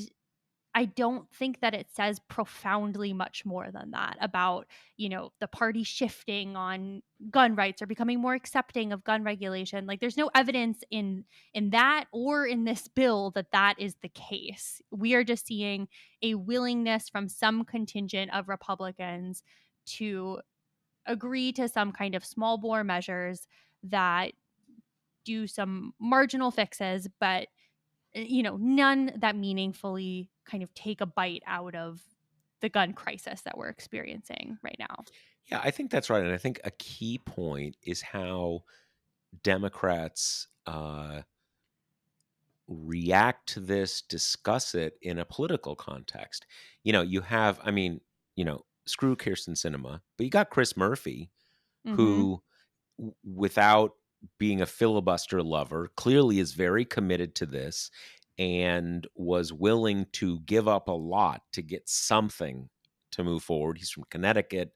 I don't think that it says profoundly much more than that about, the party shifting on gun rights or becoming more accepting of gun regulation. Like there's no evidence in that or in this bill that that is the case. We are just seeing a willingness from some contingent of Republicans to agree to some kind of small bore measures that do some marginal fixes, but none that meaningfully kind of take a bite out of the gun crisis that we're experiencing right now. Yeah, I think that's right, and I think a key point is how Democrats react to this, discuss it in a political context. You have, I mean, screw Kirsten Sinema, but you got Chris Murphy, Mhm. who, without being a filibuster lover, clearly is very committed to this and was willing to give up a lot to get something to move forward. He's from Connecticut.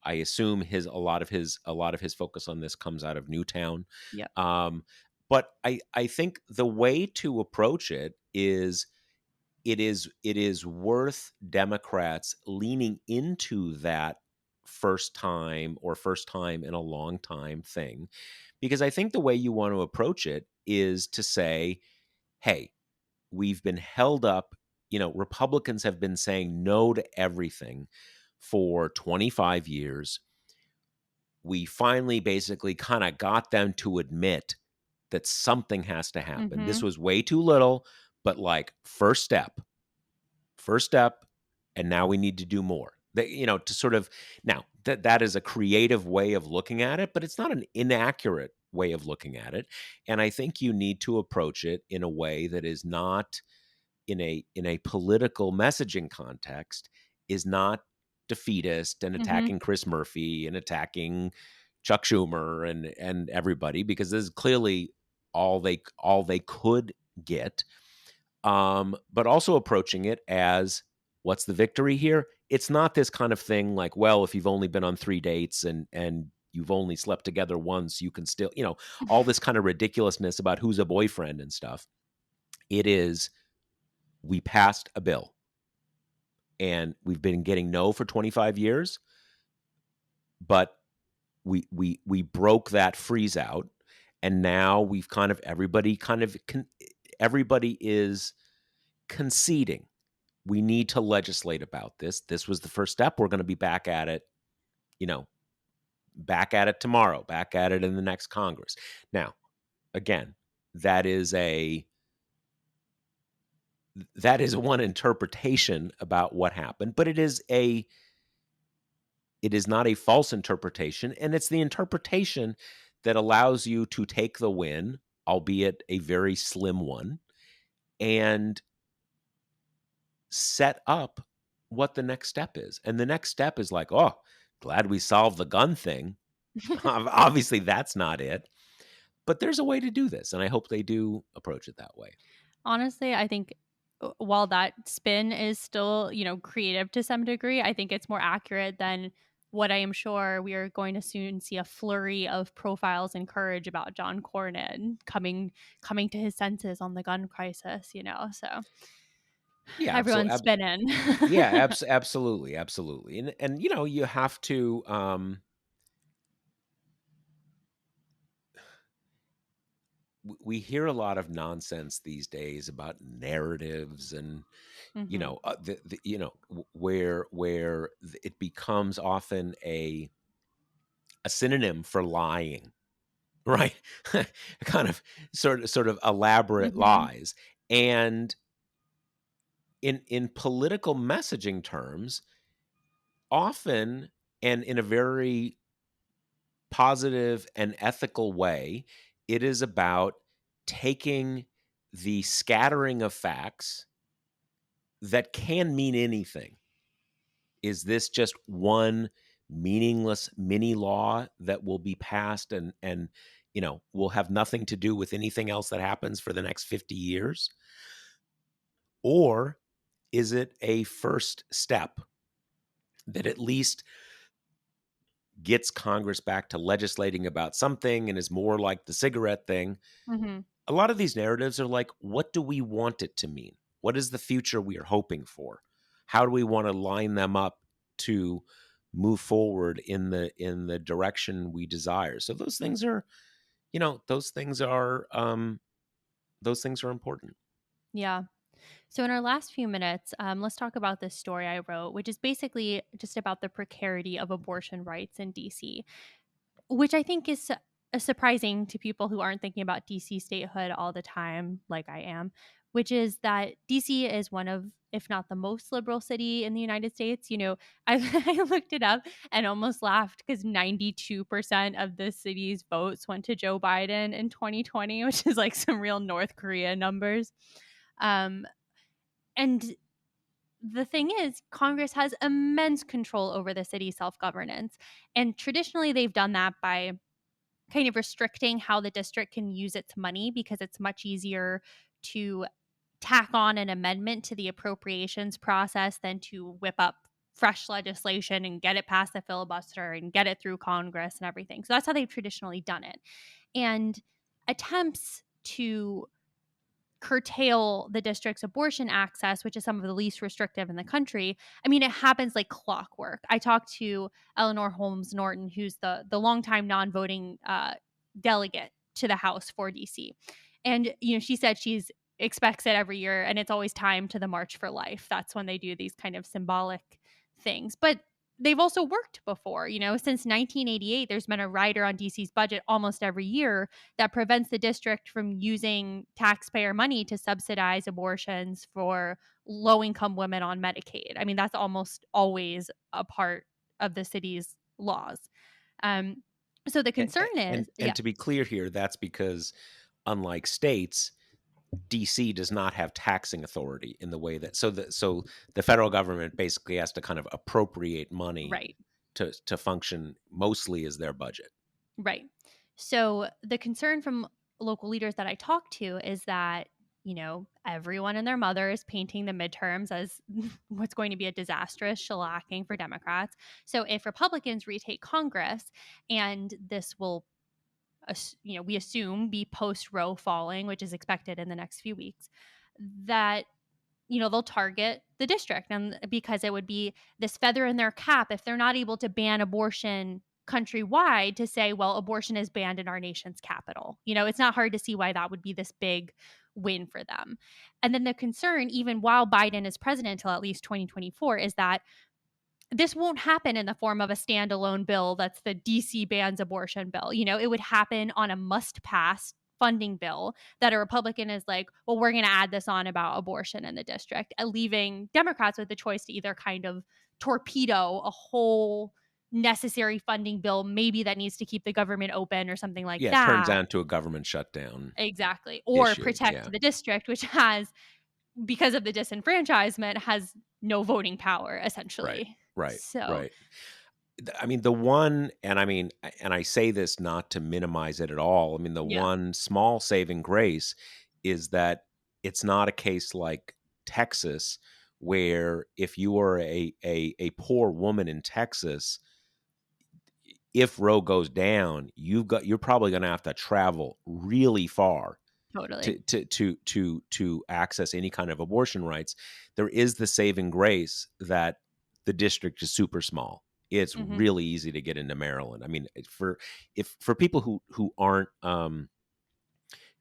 I assume a lot of his focus on this comes out of Newtown. Yep. Um, but I think the way to approach it is worth Democrats leaning into that first time in a long time thing, because I think the way you want to approach it is to say, hey, we've been held up. Republicans have been saying no to everything for 25 years. We finally basically kind of got them to admit that something has to happen. This Mhm. was way too little, but like first step, and now we need to do more. That, to sort of now that is a creative way of looking at it, but it's not an inaccurate way of looking at it. And I think you need to approach it in a way that is not in a political messaging context, is not defeatist and Mhm. attacking Chris Murphy and attacking Chuck Schumer and everybody, because this is clearly all they could get. But also approaching it as, what's the victory here? It's not this kind of thing like, well, if you've only been on 3 dates and you've only slept together once, you can still, all this kind of ridiculousness about who's a boyfriend and stuff. It is, we passed a bill and we've been getting no for 25 years, but we broke that freeze out, and now we've everybody is conceding we need to legislate about this. This was the first step. We're going to be back at it, you know, back at it tomorrow, back at it in the next Congress. Now, again, that is a one interpretation about what happened, but it is not a false interpretation, and it's the interpretation that allows you to take the win, albeit a very slim one, and set up what the next step is. And the next step is like, oh, glad we solved the gun thing. Obviously, that's not it. But there's a way to do this, and I hope they do approach it that way. Honestly, I think while that spin is still, creative to some degree, I think it's more accurate than what I am sure we are going to soon see a flurry of profiles and courage about John Cornyn coming to his senses on the gun crisis. So Yeah, everyone's spinning. yeah, absolutely, absolutely. And you have to we hear a lot of nonsense these days about narratives and Mhm. it becomes often a synonym for lying, right? Kind of sort of elaborate Mhm. lies. And in political messaging terms, often, and in a very positive and ethical way, it is about taking the scattering of facts that can mean anything. Is this just one meaningless mini law that will be passed and will have nothing to do with anything else that happens for the next 50 years? Or is it a first step that at least gets Congress back to legislating about something and is more like the cigarette thing? Mhm. A lot of these narratives are like, what do we want it to mean? What is the future we are hoping for? How do we want to line them up to move forward in the direction we desire? So those things are, those things are important. Yeah. So, in our last few minutes, let's talk about this story I wrote, which is basically just about the precarity of abortion rights in DC, which I think is surprising to people who aren't thinking about DC statehood all the time, like I am, which is that DC is one of, if not the most liberal city in the United States. I, I looked it up and almost laughed because 92% of the city's votes went to Joe Biden in 2020, which is like some real North Korea numbers. Um, and the thing is, Congress has immense control over the city's self governance. And traditionally, they've done that by kind of restricting how the district can use its money because it's much easier to tack on an amendment to the appropriations process than to whip up fresh legislation and get it past the filibuster and get it through Congress and everything. So that's how they've traditionally done it. And attempts to curtail the district's abortion access, which is some of the least restrictive in the country. I mean, it happens like clockwork. I talked to Eleanor Holmes Norton, who's the longtime non-voting delegate to the House for DC, and she said she's expects it every year, and it's always timed to the March for Life. That's when they do these kind of symbolic things, but they've also worked before. Since 1988, there's been a rider on DC's budget almost every year that prevents the district from using taxpayer money to subsidize abortions for low income women on Medicaid. I mean, that's almost always a part of the city's laws. Um, so the concern is, And yeah, to be clear here, that's because unlike states, DC does not have taxing authority in the way that so the federal government basically has to kind of appropriate money right. to function mostly as their budget. Right. So the concern from local leaders that I talk to is that, everyone and their mother is painting the midterms as what's going to be a disastrous shellacking for Democrats. So if Republicans retake Congress, and this will, we assume be post Roe falling, which is expected in the next few weeks, that they'll target the district, and because it would be this feather in their cap if they're not able to ban abortion countrywide, to say, well, abortion is banned in our nation's capital. It's not hard to see why that would be this big win for them. And then the concern, even while Biden is president until at least 2024, is that this won't happen in the form of a standalone bill that's the DC bans abortion bill. It would happen on a must pass funding bill that a Republican is like, well, we're going to add this on about abortion in the district, leaving Democrats with the choice to either kind of torpedo a whole necessary funding bill, maybe that needs to keep the government open or something like Yeah, it turns that. out to a government shutdown Exactly. Or issue. protect Yeah. the district, which has, because of the disenfranchisement, has no voting power Right. essentially. Right. So, Right. I mean, the one, and I mean, and I say this not to minimize it at all. I mean, the yeah. one small saving grace is that it's not a case like Texas, where if you are a poor woman in Texas, if Roe goes down, you're probably going to have to travel really far Totally. to access any kind of abortion rights. There is the saving grace that the district is super small. It's Mhm. really easy to get into Maryland. I mean, for people who aren't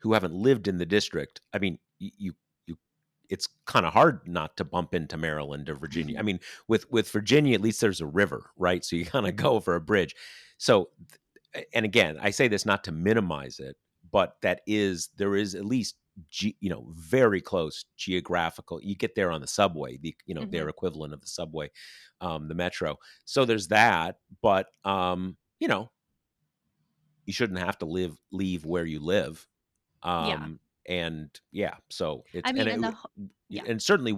who haven't lived in the district, I mean, you it's kind of hard not to bump into Maryland or Virginia. I mean, with Virginia, at least there's a river, right? So you kind of go over a bridge. So, and again, I say this not to minimize it, but there is at least very close geographical. You get there on the subway, their Mhm. equivalent of the subway, the metro. So there's that, but you shouldn't have to leave where you live. Yeah. And yeah, so it's I and mean, it and w- yeah. and certainly uh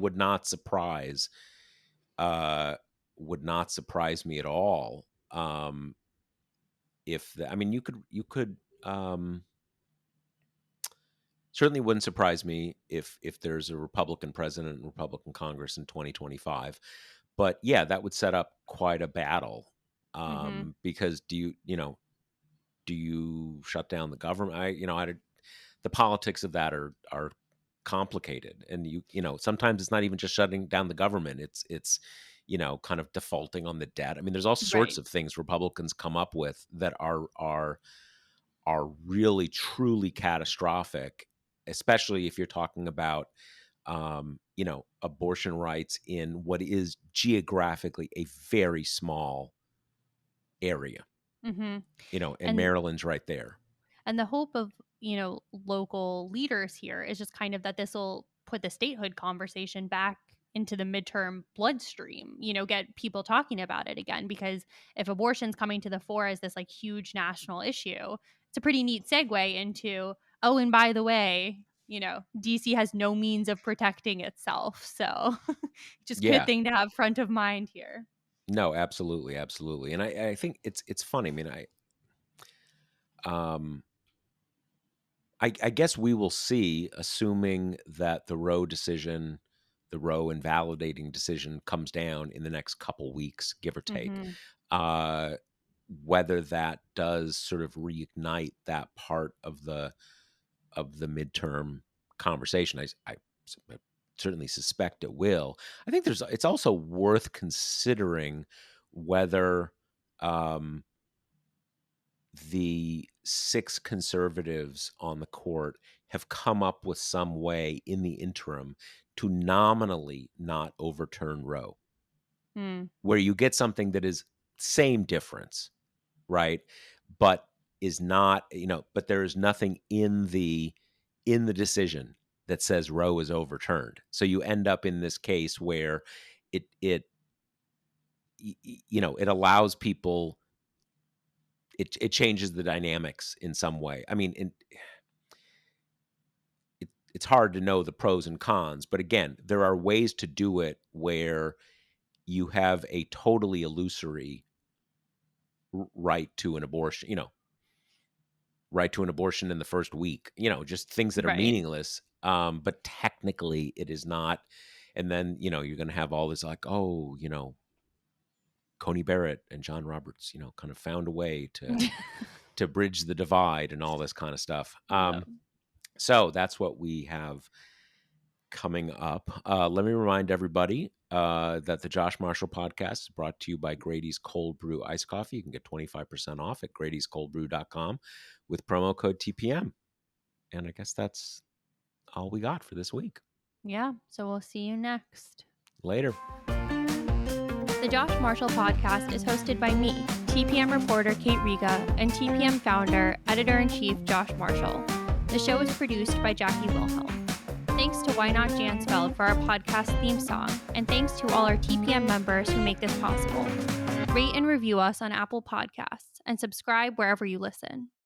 would not surprise me at all. If I mean, you could certainly wouldn't surprise me if there's a Republican president and Republican Congress in 2025. But yeah, that would set up quite a battle. Mhm. Because do you shut down the government? The politics of that are complicated, and sometimes it's not even just shutting down the government. It's kind of defaulting on the debt. I mean, there's all sorts Right. of things Republicans come up with that are really truly catastrophic, especially if you're talking about abortion rights in what is geographically a very small area. Mhm. And And Maryland's right there. the hope of, local leaders here is just kind of that this will put the statehood conversation back into the midterm bloodstream, get people talking about it again, because if abortion's coming to the fore as this like huge national issue, it's a pretty neat segue into, oh, and by the way, DC has no means of protecting itself. So just good Yeah. thing to have front of mind here. No, absolutely, absolutely. And I think it's funny. I mean, um I guess we will see, assuming that the Roe invalidating decision comes down in the next couple weeks, give or take, Mhm. uh, whether that does sort of reignite that part of the midterm conversation. I certainly suspect it will. I think it's also worth considering whether um, the six conservatives on the court have come up with some way in the interim to nominally not overturn Roe. Hmm. where you get something that is same difference, right? But is not, but there is nothing in the decision that says Roe is overturned. So you end up in this case where it it allows people, it changes the dynamics in some way. I mean, it's hard to know the pros and cons, but again, there are ways to do it where you have a totally illusory right to an abortion, right to an abortion in the first week, just things that are Right. meaningless. But technically it is not. And then, you're going to have all this like, oh, Coney Barrett and John Roberts, kind of found a way to bridge the divide and all this kind of stuff. Yeah. So that's what we have coming up. Let me remind everybody that the Josh Marshall podcast is brought to you by Grady's Cold Brew Iced Coffee. You can get 25% off at Grady'sColdBrew.com with promo code TPM. And I guess that's all we got for this week. Yeah. So we'll see you next. Later. The Josh Marshall podcast is hosted by me, TPM reporter Kate Riga, and TPM founder, editor-in-chief Josh Marshall. The show is produced by Jackie Wilhelm. Thanks to Why Not Jansfeld for our podcast theme song, and thanks to all our TPM members who make this possible. Rate and review us on Apple Podcasts, and subscribe wherever you listen.